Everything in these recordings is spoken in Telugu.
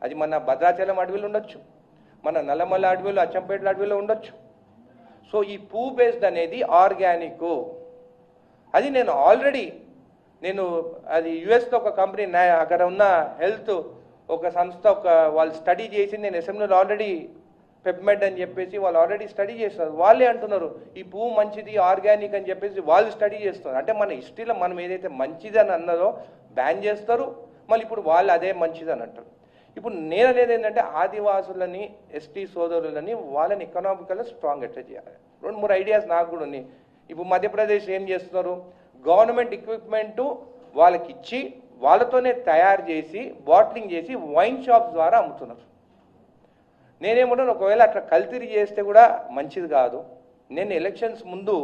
అది మన భద్రాచలం అడవిలో ఉండొచ్చు, మన నల్లమల్ల అడవిలో, అచ్చంపేట అడవిలో ఉండొచ్చు. సో ఈ పువ్వు బేస్డ్ అనేది ఆర్గానిక్. అది నేను ఆల్రెడీ అది యుఎస్లో ఒక కంపెనీ, అక్కడ ఉన్న హెల్త్ ఒక సంస్థ వాళ్ళు స్టడీ చేసి, నేను అసెంబ్లీలో ఆల్రెడీ పెప్మెడ్ అని చెప్పేసి వాళ్ళు ఆల్రెడీ స్టడీ చేస్తున్నారు. వాళ్ళే అంటున్నారు ఈ పువ్వు మంచిది, ఆర్గానిక్ అని చెప్పేసి వాళ్ళు స్టడీ చేస్తున్నారు. అంటే మన హిస్టరీలో మనం ఏదైతే మంచిది అని అన్నదో బ్యాన్ చేస్తారు, మళ్ళీ ఇప్పుడు వాళ్ళు అదే మంచిది అని అంటారు. ఇప్పుడు నేను అనేది ఏంటంటే ఆదివాసులని, ఎస్టీ సోదరులని, వాళ్ళని ఎకనామికల్గా స్ట్రాంగ్ ఎట్లా చేయాలి, 2-3 ఐడియాస్ నాకు కూడా ఉన్నాయి. ఇప్పుడు మధ్యప్రదేశ్ ఏం చేస్తున్నారు, గవర్నమెంట్ ఎక్విప్మెంటు వాళ్ళకి ఇచ్చి వాళ్ళతోనే తయారు చేసి బాటిలింగ్ చేసి వైన్ షాప్స్ ద్వారా అమ్ముతున్నారు. నేనేమంటాను, ఒకవేళ అట్లా కల్తీ చేస్తే కూడా మంచిది కాదు. నేను ఎలక్షన్స్ ముందు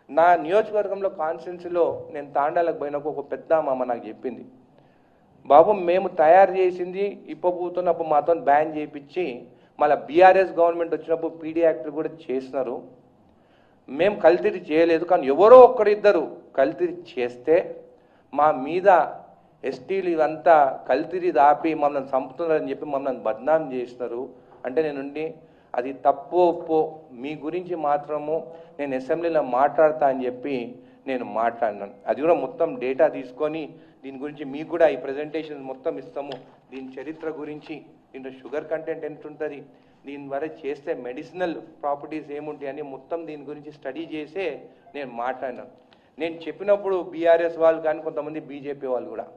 నా నియోజకవర్గంలో కాన్స్టిట్యున్సీలో నేను తాండాలకు పోయినప్పుడు ఒక పెద్ద అమ్మ నాకు చెప్పింది, బాబు మేము తయారు చేసింది ఇప్పబోతున్నప్పుడు మాతో బ్యాన్ చేయించి మళ్ళీ బీఆర్ఎస్ గవర్నమెంట్ వచ్చినప్పుడు పీడీ యాక్ట్ కూడా చేసినారు, మేము కల్తీ చేయలేదు, కానీ ఎవరో ఒక్కరిద్దరు కల్తీ చేస్తే మా మీద ఎస్టీలు ఇవంతా కల్తీ దాపి మమ్మల్ని చంపుతున్నారని చెప్పి మమ్మల్ని బద్నాం చేసినారు. అంటే నేనుండి అది తప్పు ఒప్పో మీ గురించి మాత్రము నేను అసెంబ్లీలో మాట్లాడతా అని చెప్పి నేను మాట్లాడినాను. అది కూడా మొత్తం డేటా తీసుకొని దీని గురించి మీకు కూడా ఈ ప్రజెంటేషన్ మొత్తం ఇస్తాము. దీని చరిత్ర గురించి, దీంట్లో షుగర్ కంటెంట్ ఎంత ఉంటుంది, దీని ద్వారా చేస్తే మెడిసినల్ ప్రాపర్టీస్ ఏముంటాయి అని మొత్తం దీని గురించి స్టడీ చేసే నేను మాట్లాడినాను. నేను చెప్పినప్పుడు బీఆర్ఎస్ వాళ్ళు కానీ కొంతమంది బీజేపీ వాళ్ళు కూడా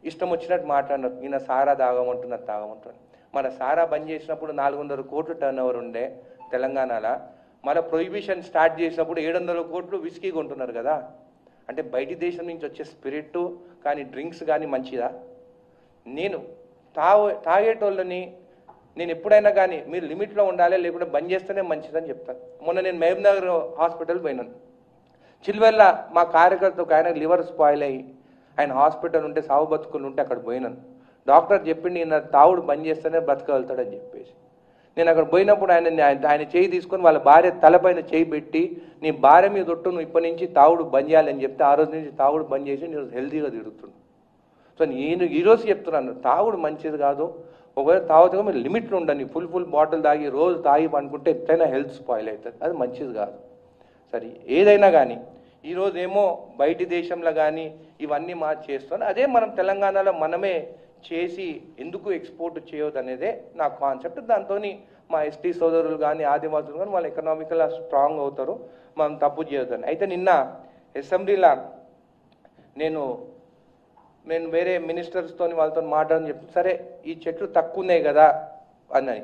ఇష్టం వచ్చినట్టు మాట్లాడినారు, ఈయన సారా తాగమంటున్నారు తాగమంటున్నారు. మన సారా బంద్ చేసినప్పుడు 400 కోట్లు టర్న్ ఓవర్ ఉండే తెలంగాణలో, మన ప్రొహిబిషన్ స్టార్ట్ చేసినప్పుడు 700 కోట్లు విస్కీ కొంటున్నారు కదా. అంటే బయటి దేశం నుంచి వచ్చే స్పిరిట్ కానీ డ్రింక్స్ కానీ మంచిదా? నేను తాగేటోళ్ళని నేను ఎప్పుడైనా కానీ మీరు లిమిట్లో ఉండాలి, లేకుంటే బంద్ చేస్తేనే మంచిదని చెప్తాను. మొన్న నేను మహబూబ్నగర్ హాస్పిటల్ పోయినాను. చిల్వెల్ల మా కార్యకర్త ఒక ఆయన లివర్ స్పాయిల్ అయ్యి ఆయన హాస్పిటల్ ఉంటే, సాగు బతుకులు ఉంటే అక్కడ పోయినాను. డాక్టర్ చెప్పిండి ఈయన తాగుడు బంద్ చేస్తేనే బతకగలుగుతాడని చెప్పేసి. నేను అక్కడ పోయినప్పుడు ఆయన చేయి తీసుకొని వాళ్ళ భార్య తలపైన చేయి పెట్టి, నీ భార్య మీద ఒట్టు, నువ్వు ఇప్పటి నుంచి తాగుడు బంద్ చేయాలని చెప్తే ఆ రోజు నుంచి తాగుడు బంద్ చేసి నేను హెల్తీగా తిరుగుతున్నాను. సో నేను ఈరోజు చెప్తున్నాను, తాగుడు మంచిది కాదు. ఒకవేళ తాగుతుగా మీరు లిమిట్లో ఉండండి. ఫుల్ బాటిల్ తాగి రోజు తాగి అనుకుంటే ఎట్లయినా హెల్త్ స్పాయిల్ అవుతుంది, అది మంచిది కాదు. సరే ఏదైనా కానీ ఈరోజు ఏమో బయటి దేశంలో కానీ ఇవన్నీ చేస్తున్నాను, అదే మనం తెలంగాణలో మనమే చేసి ఎందుకు ఎక్స్పోర్ట్ చేయొద్దు అనేదే నా కాన్సెప్ట్. దాంతో మా ఎస్టీ సోదరులు కానీ ఆదివాసులు కానీ వాళ్ళు ఎకనామికల్గా స్ట్రాంగ్ అవుతారు, మనం తప్పు చేయొద్దని. అయితే నిన్న అసెంబ్లీలో నేను వేరే మినిస్టర్స్తో వాళ్ళతో మాట్లాడని చెప్తే, సరే ఈ చెట్లు తక్కువ ఉన్నాయి కదా అని.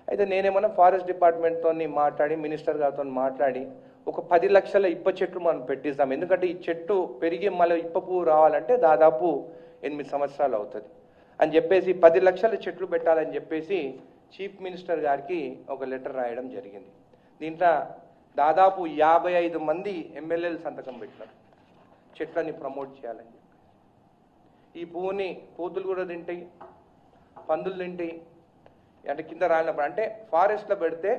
అయితే నేనేమన్నా ఫారెస్ట్ డిపార్ట్మెంట్తో మాట్లాడి మినిస్టర్ గారితో మాట్లాడి ఒక 10 లక్షల ఇప్ప చెట్లు మనం పెట్టిస్తాం. ఎందుకంటే ఈ చెట్టు పెరిగి మళ్ళీ ఇప్ప పువ్వు రావాలంటే దాదాపు 8 సంవత్సరాలు అవుతుంది అని చెప్పేసి 10 లక్షల చెట్లు పెట్టాలని చెప్పేసి చీఫ్ మినిస్టర్ గారికి ఒక లెటర్ రాయడం జరిగింది. దీంట్లో దాదాపు 55 మంది ఎమ్మెల్యేలు సంతకం పెట్టినారు చెట్లని ప్రమోట్ చేయాలని చెప్పి. ఈ పువ్వుని కోతులు కూడా తింటాయి, పందులు తింటాయి. అంటే కింద రాలినప్పుడు అంటే ఫారెస్ట్లో పెడితే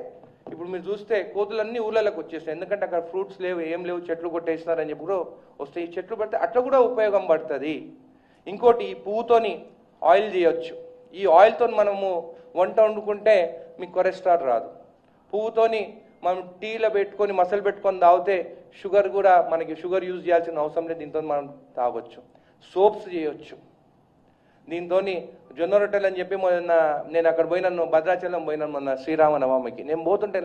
ఇప్పుడు మీరు చూస్తే కోతులన్నీ ఊళ్ళలోకి వచ్చేస్తాయి, ఎందుకంటే అక్కడ ఫ్రూట్స్ లేవు, ఏం లేవు, చెట్లు కొట్టేసినారని చెప్పి కూడా వస్తాయి. ఈ చెట్లు పెడితే అట్లా కూడా ఉపయోగం పడుతుంది. ఇంకోటి ఈ పువ్వుతోని ఆయిల్ చేయొచ్చు. ఈ ఆయిల్తో మనము వంట వండుకుంటే మీకు కొలెస్ట్రాల్ రాదు. పువ్వుతోని మనం టీలో పెట్టుకొని మసలు పెట్టుకొని తాగితే షుగర్ కూడా మనకి షుగర్ యూజ్ చేయాల్సిన అవసరం లేదు, దీంతో మనం తాగొచ్చు. సోప్స్ చేయొచ్చు దీంతో. జొన్న రొట్టెలు అని చెప్పి నేను అక్కడ పోయినాను, భద్రాచలం పోయినాను మొన్న శ్రీరామనవమికి. నేను పోతుంటే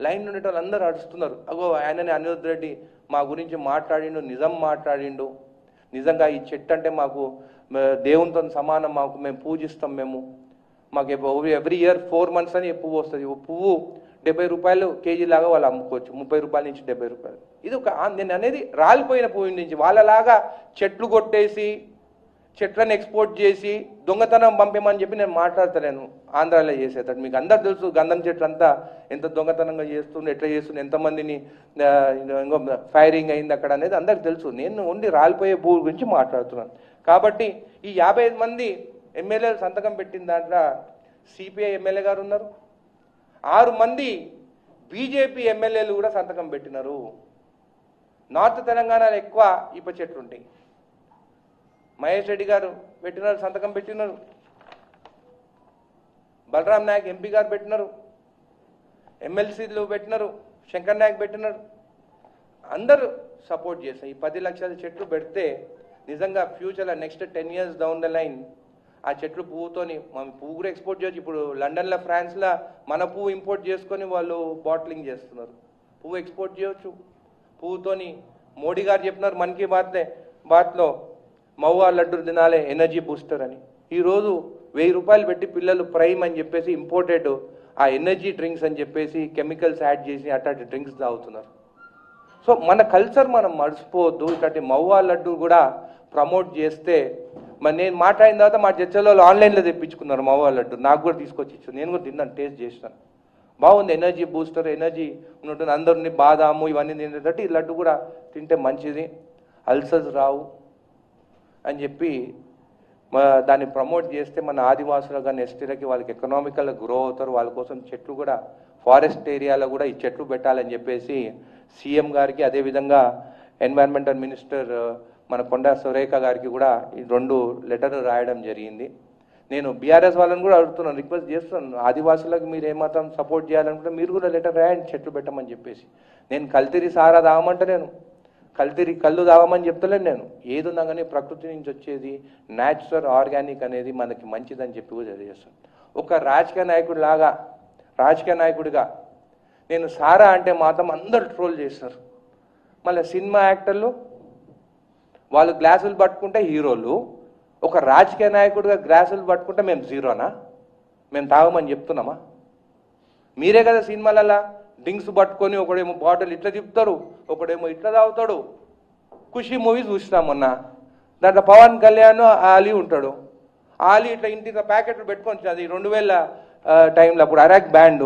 లైన్ ఉండే వాళ్ళు అందరూ అడుస్తున్నారు, అగో ఆయనని అనిరుద్ధ్ రెడ్డి మా గురించి మాట్లాడిండు, నిజం మాట్లాడిండు, నిజంగా ఈ చెట్టు అంటే మాకు దేవునితో సమానం, మేము పూజిస్తాం, మాకు ఎవ్రీ ఇయర్ 4 months అని పువ్వు వస్తుంది. పువ్వు 70 రూపాయలు కేజీ లాగా వాళ్ళు అమ్ముకోవచ్చు, 30 రూపాయల నుంచి 70 రూపాయలు. ఇది ఒక నేను అనేది రాలిపోయిన పువ్వు నుంచి వాళ్ళలాగా చెట్లు కొట్టేసి చెట్లను ఎక్స్పోర్ట్ చేసి దొంగతనం పంపేమని చెప్పి నేను మాట్లాడతలేను. ఆంధ్రాలో చేసేటట్టు మీకు అందరు తెలుసు, గంధం చెట్లు అంతా ఎంత దొంగతనంగా చేస్తుంది, ఎట్లా చేస్తుంది, ఎంతమందిని ఫైరింగ్ అయింది అక్కడ అనేది అందరికి తెలుసు. నేను ఓన్లీ రాలిపోయే పువ్వు గురించి మాట్లాడుతున్నాను. కాబట్టి ఈ 55 మంది ఎమ్మెల్యేలు సంతకం పెట్టిన దాంట్లో సిపిఐ ఎమ్మెల్యే గారు ఉన్నారు, 6 మంది బీజేపీ ఎమ్మెల్యేలు కూడా సంతకం పెట్టినారు. నార్త్ తెలంగాణలో ఎక్కువ ఇప్ప చెట్లు ఉంటాయి. మహేష్ రెడ్డి గారు పెట్టినారు, సంతకం పెట్టినారు. బలరాం నాయక్ ఎంపీ గారు పెట్టినారు, ఎమ్మెల్సీలు పెట్టినారు, శంకర్ నాయక్ పెట్టినారు, అందరూ సపోర్ట్ చేస్తాం. ఈ 10 లక్షల చెట్లు పెడితే నిజంగా ఫ్యూచర్లో next 10 years down the line ఆ చెట్లు పువ్వుతోని మనం పువ్వు కూడా ఎక్స్పోర్ట్ చేయొచ్చు. ఇప్పుడు లండన్లో, ఫ్రాన్స్లో మన పువ్వు ఇంపోర్ట్ చేసుకొని వాళ్ళు బాటిలింగ్ చేస్తున్నారు. పువ్వు ఎక్స్పోర్ట్ చేయొచ్చు. పువ్వుతోని మోడీ గారు చెప్పినారు మన్ కీ బాత్లో మౌవా లడ్డు తినాలే ఎనర్జీ బూస్టర్ అని. ఈరోజు 1000 రూపాయలు పెట్టి పిల్లలు ప్రైమ్ అని చెప్పేసి ఇంపోర్టెడ్ ఆ ఎనర్జీ డ్రింక్స్ అని చెప్పేసి కెమికల్స్ యాడ్ చేసి అట్లాంటి డ్రింక్స్ తాగుతున్నారు. సో మన కల్చర్ మనం మర్చిపోవద్దు. ఇట్లాంటి మౌవా లడ్డు కూడా ప్రమోట్ చేస్తే మరి నేను మాట్లాడిన తర్వాత మా చర్చలో ఆన్లైన్లో తెప్పించుకున్నారు మౌవా లడ్డు, నాకు కూడా తీసుకొచ్చి ఇచ్చాను. నేను కూడా తిన్నాను, టేస్ట్ చేసినాను, బాగుంది. ఎనర్జీ బూస్టర్, ఎనర్జీ ఉంటుంది. అందరినీ బాదాము ఇవన్నీ తినేటట్టు ఈ లడ్డు కూడా తింటే మంచిది, అల్సర్స్ రావు అని చెప్పి దాన్ని ప్రమోట్ చేస్తే మన ఆదివాసులు కానీ ఎస్టీలకి వాళ్ళకి ఎకనామికల్గా గ్రో అవుతారు. వాళ్ళ కోసం చెట్లు కూడా ఫారెస్ట్ ఏరియాలో కూడా ఈ చెట్లు పెట్టాలని చెప్పేసి సీఎం గారికి, అదేవిధంగా ఎన్వైరన్మెంటల్ మినిస్టర్ మన కొండా సురేఖ గారికి కూడా ఈ 2 లెటర్లు రాయడం జరిగింది. నేను బీఆర్ఎస్ వాళ్ళని కూడా అడుగుతున్నాను, రిక్వెస్ట్ చేస్తున్నాను, ఆదివాసులకు మీరు ఏమాత్రం సపోర్ట్ చేయాలనుకుంటే మీరు కూడా లెటర్ రాయండి చెట్లు పెట్టమని చెప్పేసి. నేను కల్తీరి సారా తాగమంటే నేను కల్తీరి కళ్ళు తాగమని చెప్తలేను. నేను ఏది ఉన్నా కానీ ప్రకృతి నుంచి వచ్చేది న్యాచురల్ ఆర్గానిక్ అనేది మనకి మంచిదని చెప్పి కూడా తెలియజేస్తాను. ఒక రాజకీయ నాయకుడిగా నేను సారా అంటే మాత్రం అందరు ట్రోల్ చేస్తారు. మళ్ళీ సినిమా యాక్టర్లు వాళ్ళు గ్లాసులు పట్టుకుంటే హీరోలు, ఒక రాజకీయ నాయకుడిగా గ్లాసులు పట్టుకుంటే మేము జీరోనా? మేము తాగమని చెప్తున్నామా? మీరే కదా సినిమాలలో డ్రింక్స్ పట్టుకొని ఒకడేమో బాటిల్ ఇట్లా తిప్పుతారు, ఒకడేమో ఇట్లా తాగుతాడు. ఖుషి మూవీ చూసినాం మొన్న, దాంట్లో పవన్ కళ్యాణ్ ఆలీ ఉంటాడు. ఆలీ ఇట్లా ఇంటి ప్యాకెట్లు పెట్టుకొని అది 2000 టైంలో అప్పుడు అరాక్ బ్యాండ్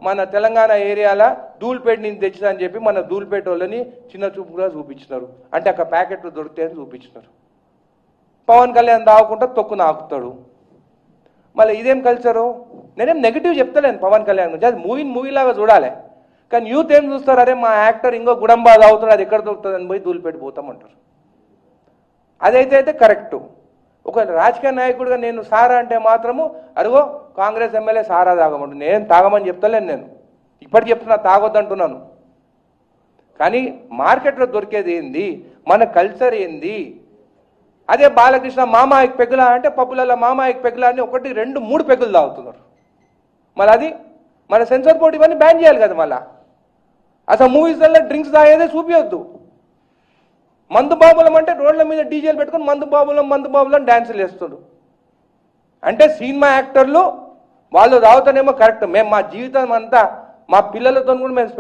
మన తెలంగాణ ఏరియాలో ధూల్పేట నుంచి తెచ్చినా అని చెప్పి మన ధూల్పేట వాళ్ళని చిన్న చూపుగా చూపించినారు. అంటే అక్కడ ప్యాకెట్లు దొరుకుతాయని చూపించినారు. పవన్ కళ్యాణ్ తాగకుండా తొక్కు నాకుతాడు. మళ్ళీ ఇదేం కల్చరు? నేనేం నెగిటివ్ చెప్తలేను పవన్ కళ్యాణ్ గురించి, అది మూవీలాగా చూడాలి. కానీ యూత్ ఏం చూస్తారు, అరే మా యాక్టర్ ఇంకో గుడంబా తాగుతాడు, అది ఎక్కడ దొరుకుతుంది అని పోయి ధూల్పేట పోతామంటారు. అదైతే కరెక్టు. ఒక రాజకీయ నాయకుడిగా నేను సారా అంటే మాత్రము అరుగో కాంగ్రెస్ ఎమ్మెల్యే సారా తాగమంటు, నేను తాగమని చెప్తలేను. నేను ఇప్పటికి చెప్తున్నా తాగొద్దంటున్నాను. కానీ మార్కెట్లో దొరికేది ఏంది, మన కల్చర్ ఏంది? అదే బాలకృష్ణ మామాయికి పెగ్గులా అంటే పప్పులలో మామాయికి పెగ్గులా అని 1, 2, 3 పెగ్గులు తాగుతున్నారు. మళ్ళీ అది మన సెన్సార్ బోర్డు ఇవన్నీ బ్యాన్ చేయాలి కదా. మళ్ళీ అసలు మూవీస్లలో డ్రింక్స్ తాగేదే చూపించొద్దు. మందు బాబులం అంటే రోడ్ల మీద డీజేలు పెట్టుకొని మందు బాబులం డ్యాన్సులు వేస్తుడు. అంటే సినిమా యాక్టర్లు వాళ్ళు తాగుతానేమో కరెక్ట్, మేము మా జీవితం అంతా మా పిల్లలతో కూడా మేము